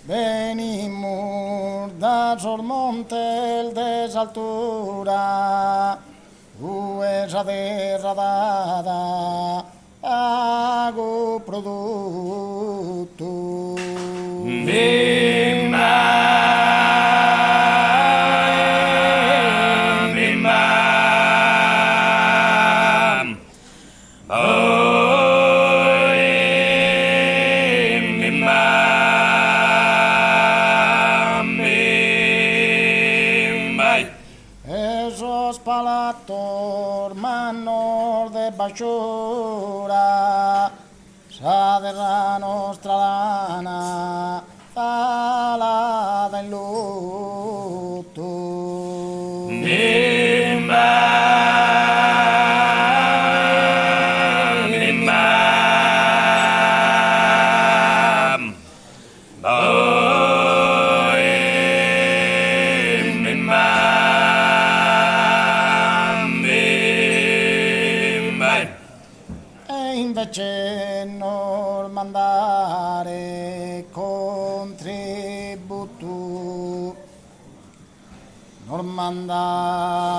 Venimos da sul monte desaltura, uesa derradada, pago produto. Basciura, sa della nostra lana, fa del lutto. Invece non mandare contributo, non mandare non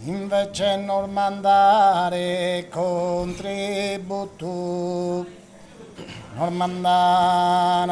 invece non mandare contributo, non mandare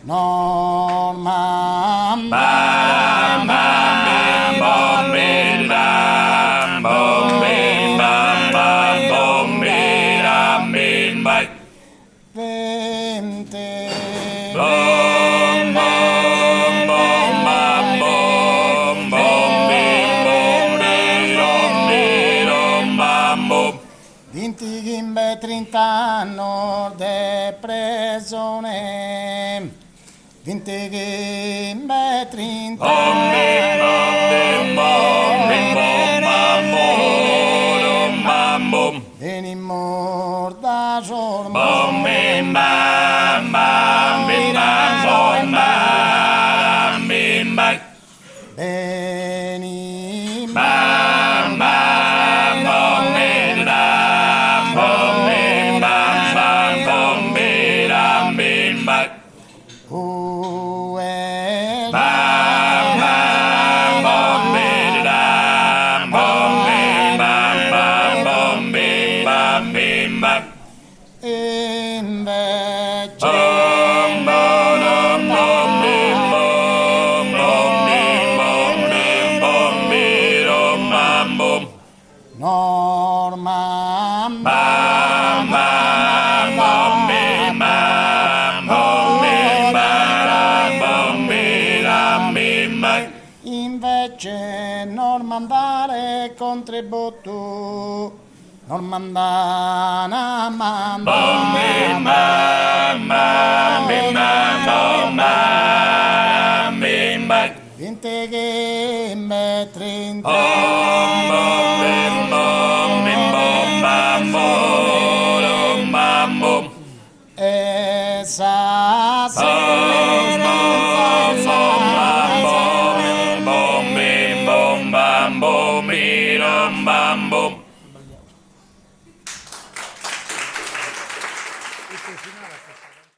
non anno de presone, 20 gimbe 30 venimmo da sormo invece non mandare contributo, non mandare vinte gimbe 30 essa bom, bam, bom. Sì,